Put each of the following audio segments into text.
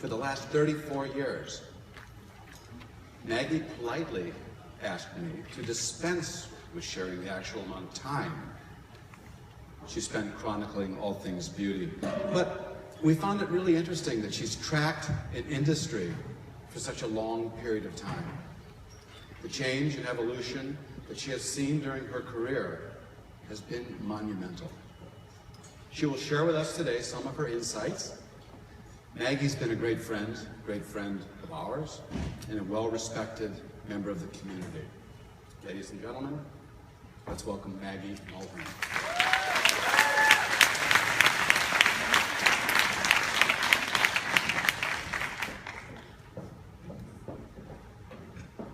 for the last 34 years. Maggie politely asked me to dispense with sharing the actual amount of time she spent chronicling all things beauty. But we found it really interesting that she's tracked an industry for such a long period of time. The change and evolution that she has seen during her career has been monumental. She will share with us today some of her insights. Maggie's been a great friend of ours, and a well-respected member of the community. Ladies and gentlemen, let's welcome Maggie Mulhern.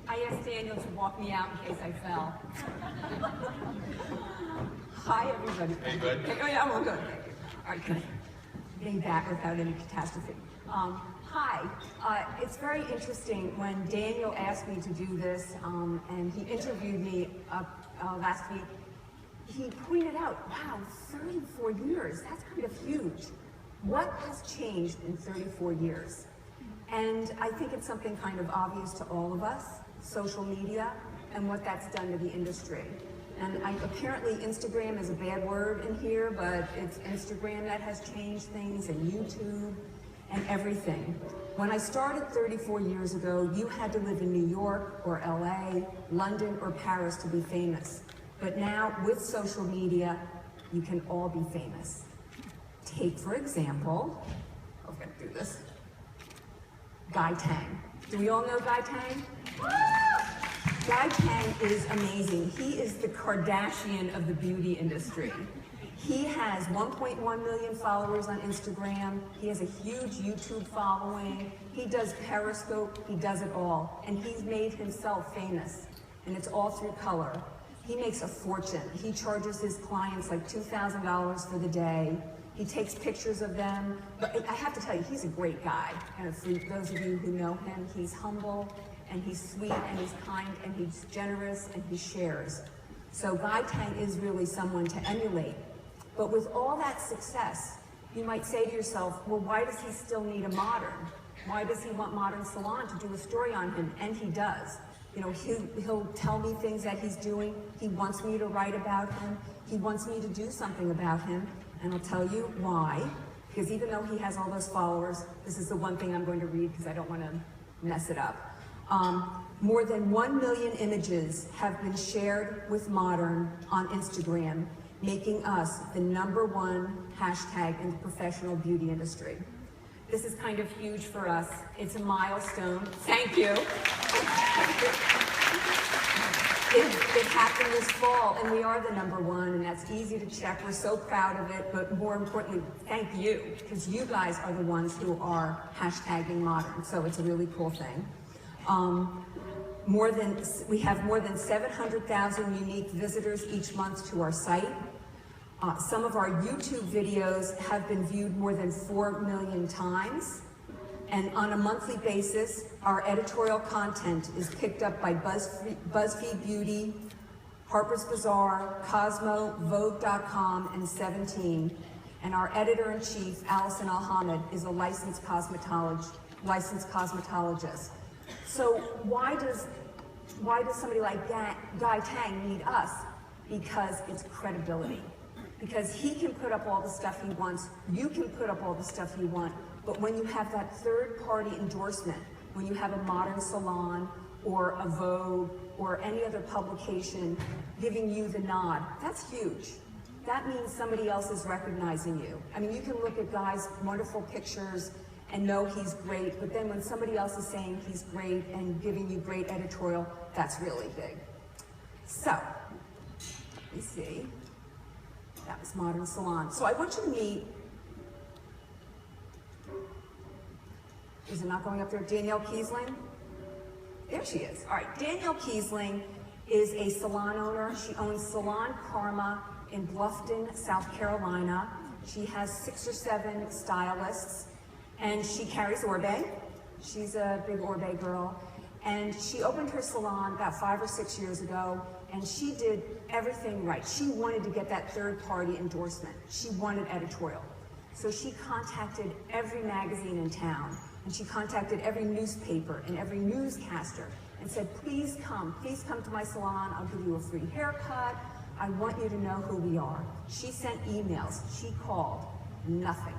I asked Daniel to walk me out in case I fell. Hi, everybody. Are you good? Oh, yeah, I'm all good. Thank you. All right, good. Getting back without any catastrophe. Hi. It's very interesting when Daniel asked me to do this, and he interviewed me last week. He pointed out, wow, 34 years, that's kind of huge. What has changed in 34 years? And I think it's something kind of obvious to all of us, social media, and what that's done to the industry. And apparently Instagram is a bad word in here, but it's Instagram that has changed things, and YouTube, and everything. When I started 34 years ago, you had to live in New York or LA, London or Paris to be famous. But now, with social media, you can all be famous. Take, for example, I'm gonna do this, Guy Tang. Do we all know Guy Tang? Guy Tang is amazing. He is the Kardashian of the beauty industry. He has 1.1 million followers on Instagram. He has a huge YouTube following. He does Periscope. He does it all. And he's made himself famous. And it's all through color. He makes a fortune. He charges his clients like $2,000 for the day. He takes pictures of them. But I have to tell you, he's a great guy. And for those of you who know him, he's humble, and he's sweet, and he's kind, and he's generous, and he shares. So Guy Tang is really someone to emulate. But with all that success, you might say to yourself, well, why does he still need a modern? Why does he want Modern Salon to do a story on him? And he does. You know, he'll tell me things that he's doing. He wants me to write about him. He wants me to do something about him. And I'll tell you why. Because even though he has all those followers, this is the one thing I'm going to read because I don't want to mess it up. More than 1 million images have been shared with Modern on Instagram, making us the #1 hashtag in the professional beauty industry. This is kind of huge for us. It's a milestone. Thank you. It happened this fall, and we are the #1, and that's easy to check. We're so proud of it, but more importantly, thank you, because you guys are the ones who are hashtagging Modern, so it's a really cool thing. We have more than 700,000 unique visitors each month to our site. Some of our YouTube videos have been viewed more than 4 million times. And on a monthly basis, our editorial content is picked up by BuzzFeed Beauty, Harper's Bazaar, Cosmo, Vogue.com, and 17. And our editor-in-chief, Allison Alhamed, is a licensed cosmetologist. So why does somebody like Guy Tang need us? Because it's credibility. Because he can put up all the stuff he wants, you can put up all the stuff you want, but when you have that third-party endorsement, when you have a Modern Salon or a Vogue or any other publication giving you the nod, that's huge. That means somebody else is recognizing you. I mean, you can look at Guy's wonderful pictures and know he's great, but then when somebody else is saying he's great and giving you great editorial, that's really big. So, let me see. That was Modern Salon. So I want you to meet, is it not going up there? Danielle Kiesling? There she is. All right, Danielle Kiesling is a salon owner. She owns Salon Karma in Bluffton, South Carolina. She has 6 or 7 stylists, and she carries Orbe. She's a big Orbe girl. And she opened her salon about 5 or 6 years ago, and she did everything right. She wanted to get that third-party endorsement. She wanted editorial. So she contacted every magazine in town, and she contacted every newspaper and every newscaster and said, please come to my salon, I'll give you a free haircut, I want you to know who we are. She sent emails, she called, nothing.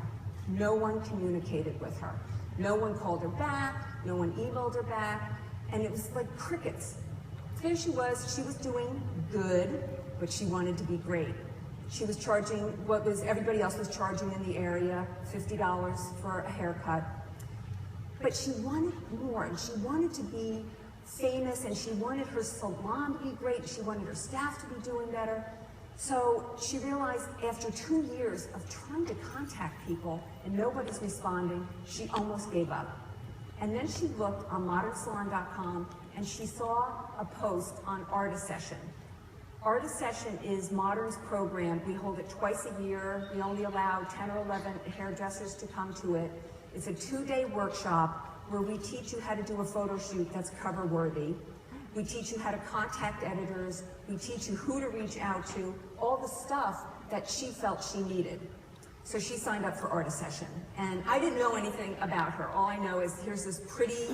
No one communicated with her. No one called her back, no one emailed her back, and it was like crickets. There she was doing good, but she wanted to be great. She was charging what was everybody else was charging in the area, $50 for a haircut. But she wanted more, and she wanted to be famous, and she wanted her salon to be great, she wanted her staff to be doing better. So she realized after 2 years of trying to contact people and nobody's responding, she almost gave up. And then she looked on modernsalon.com and she saw a post on Artist Session. Artist Session is Modern's program. We hold it twice a year. We only allow 10 or 11 hairdressers to come to it. It's a 2-day workshop where we teach you how to do a photo shoot that's cover worthy. We teach you how to contact editors. We teach you who to reach out to, all the stuff that she felt she needed. So she signed up for Artist Session. And I didn't know anything about her. All I know is here's this pretty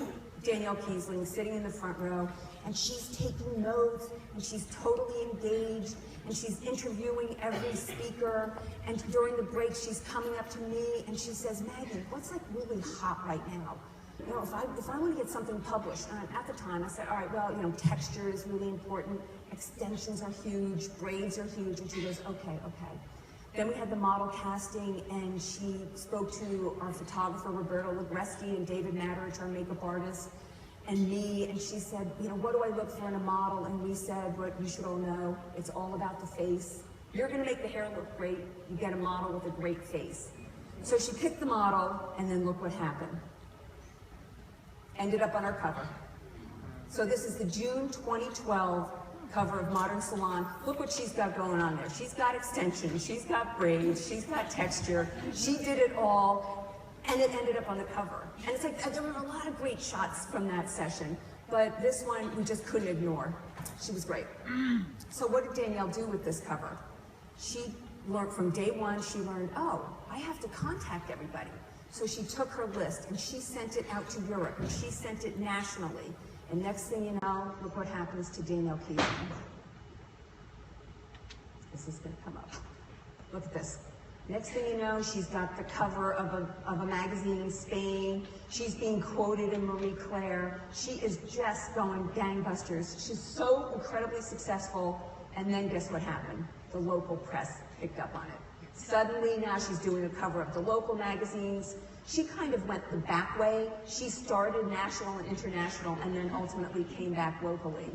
Danielle Kiesling sitting in the front row, and she's taking notes, and she's totally engaged, and she's interviewing every speaker. And during the break, she's coming up to me, and she says, Maggie, what's like really hot right now? You know, if I want to get something published, and at the time I said, all right, well, you know, texture is really important, extensions are huge, braids are huge, and she goes, okay. Then we had the model casting, and she spoke to our photographer, Roberto Ligresti, and David Matterich, our makeup artist, and me, and she said, you know, what do I look for in a model? And we said, what you should all know, it's all about the face. You're gonna make the hair look great, you get a model with a great face. So she picked the model, and then look what happened. Ended up on our cover. So this is the June 2012 cover of Modern Salon. Look what she's got going on there. She's got extensions, she's got braids, she's got texture. She did it all, and it ended up on the cover. And it's like, there were a lot of great shots from that session, but this one we just couldn't ignore. She was great. So what did Danielle do with this cover? She learned from day one, she learned, oh, I have to contact everybody. So she took her list and she sent it out to Europe and she sent it nationally. And next thing you know, look what happens to Danielle Kiesling. This is going to come up. Look at this. Next thing you know, she's got the cover of a magazine in Spain. She's being quoted in Marie Claire. She is just going gangbusters. She's so incredibly successful. And then guess what happened? The local press picked up on it. Suddenly now she's doing a cover of the local magazines. She kind of went the back way. She started national and international and then ultimately came back locally.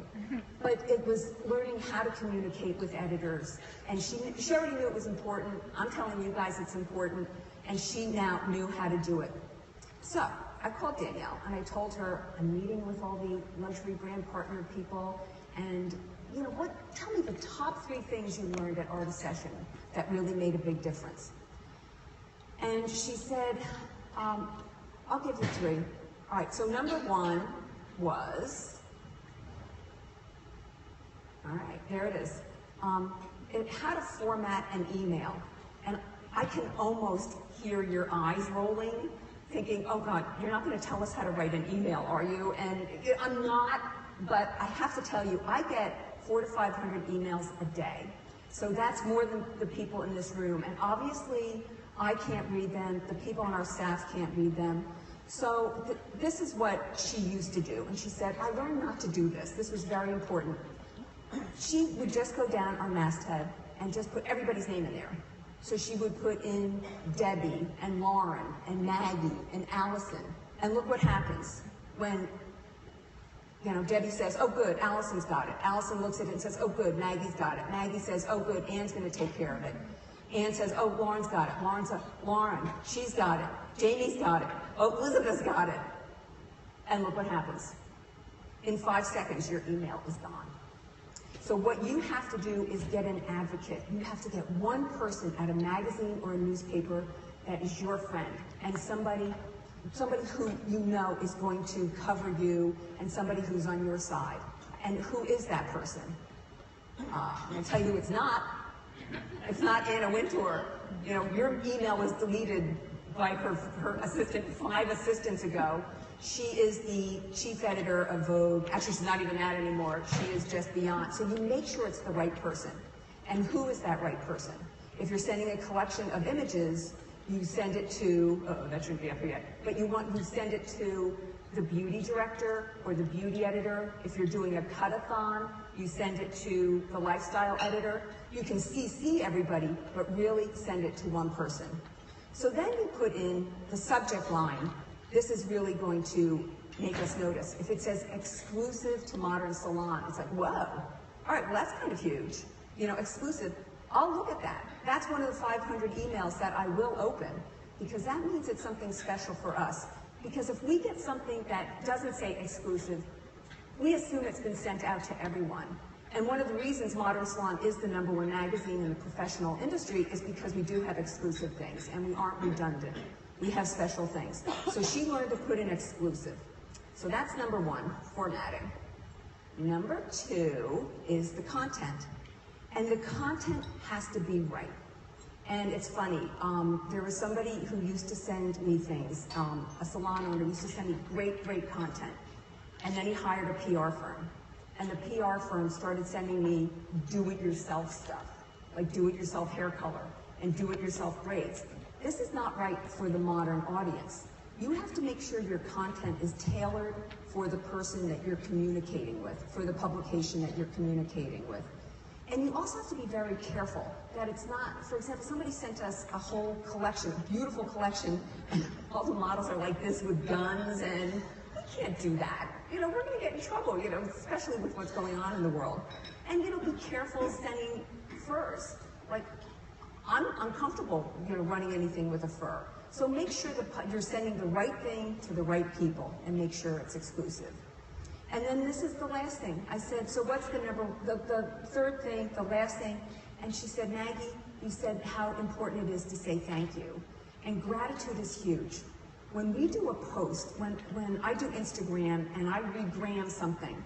But it was learning how to communicate with editors. And she already knew it was important. I'm telling you guys it's important. And she now knew how to do it. So I called Danielle and I told her I'm meeting with all the luxury brand partner people, and you know what, tell me the top 3 things you learned at Artist Session that really made a big difference. And she said, I'll give you 3. All right, so number 1 was, all right, there it is. It had to format an email. And I can almost hear your eyes rolling, thinking, oh God, you're not gonna tell us how to write an email, are you? And I'm not, but I have to tell you, I get 400 to 500 emails a day. So that's more than the people in this room. And obviously, I can't read them. The people on our staff can't read them. So this is what she used to do. And she said, I learned not to do this. This was very important. She would just go down our masthead and just put everybody's name in there. So she would put in Debbie and Lauren and Maggie and Allison. And look what happens when Debbie says, oh good, Allison's got it. Allison looks at it and says, oh good, Maggie's got it. Maggie says, oh good, Ann's gonna take care of it. Ann says, oh, Lauren's got it. Lauren, she's got it. Jamie's got it. Oh, Elizabeth's got it. And look what happens. In 5 seconds, your email is gone. So what you have to do is get an advocate. You have to get one person at a magazine or a newspaper that is your friend, and somebody who you know is going to cover you, and somebody who's on your side. And who is that person? I'm going to tell you it's not Anna Wintour, You know, your email was deleted by her assistant 5 assistants ago. She is the chief editor of Vogue. Actually, she's not even that anymore. She is just beyond. So you make sure it's the right person. And who is that right person? If you're sending a collection of images, you send it to, that shouldn't be up yet, but you send it to the beauty director or the beauty editor. If you're doing a cut-a-thon, you send it to the lifestyle editor. You can CC everybody, but really send it to one person. So then you put in the subject line. This is really going to make us notice. If it says exclusive to Modern Salon, it's like, whoa, all right, well, that's kind of huge. You know, exclusive, I'll look at that. That's one of the 500 emails that I will open, because that means it's something special for us. Because if we get something that doesn't say exclusive, we assume it's been sent out to everyone. And one of the reasons Modern Salon is the #1 magazine in the professional industry is because we do have exclusive things, and we aren't redundant. We have special things. So she learned to put in exclusive. So that's number 1, formatting. Number 2 is the content. And the content has to be right. And it's funny, there was somebody who used to send me things, a salon owner used to send me great, great content. And then he hired a PR firm. And the PR firm started sending me do-it-yourself stuff, like do-it-yourself hair color and do-it-yourself braids. This is not right for the modern audience. You have to make sure your content is tailored for the person that you're communicating with, for the publication that you're communicating with. And you also have to be very careful that it's not, for example, somebody sent us a whole collection, a beautiful collection, and all the models are like this with guns, and we can't do that. You know, we're gonna get in trouble, you know, especially with what's going on in the world. And, you know, be careful sending furs. Like, I'm uncomfortable, you know, running anything with a fur. So make sure that you're sending the right thing to the right people, and make sure it's exclusive. And then this is the last thing. I said, so what's the third thing, the last thing? And she said, Maggie, you said how important it is to say thank you. And gratitude is huge. When we do a post, when I do Instagram and I regram something,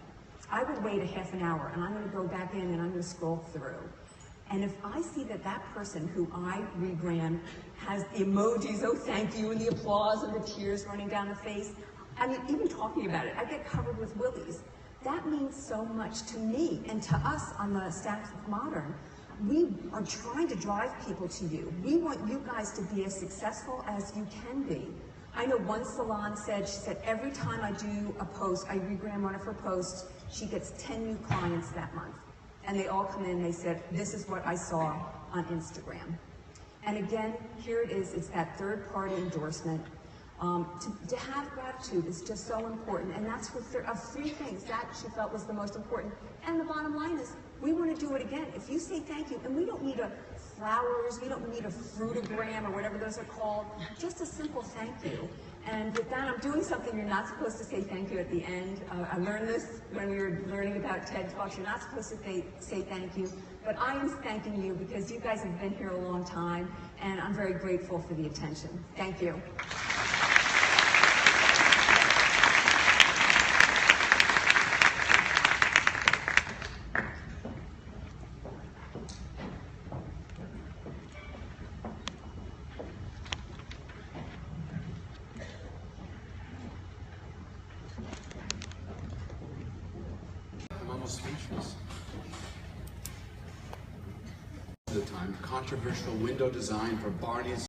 I would wait a half an hour and I'm gonna go back in and I'm gonna scroll through. And if I see that that person who I regram has the emojis, oh thank you, and the applause and the tears running down the face, I mean, even talking about it, I get covered with willies. That means so much to me and to us on the staff of Modern. We are trying to drive people to you. We want you guys to be as successful as you can be. I know one salon said, she said, every time I do a post, I regram one of her posts, she gets 10 new clients that month. And they all come in and they said, this is what I saw on Instagram. And again, here it is, it's that third-party endorsement. To have gratitude is just so important, and that's what of 3 things that she felt was the most important. And the bottom line is, we want to do it again. If you say thank you, and we don't need flowers, we don't need a fruitogram or whatever those are called, just a simple thank you. And with that, I'm doing something you're not supposed to say thank you at the end. I learned this when we were learning about TED Talks. You're not supposed to say thank you, but I am thanking you because you guys have been here a long time, and I'm very grateful for the attention. Thank you. Speechless. The time, controversial window design for Barney's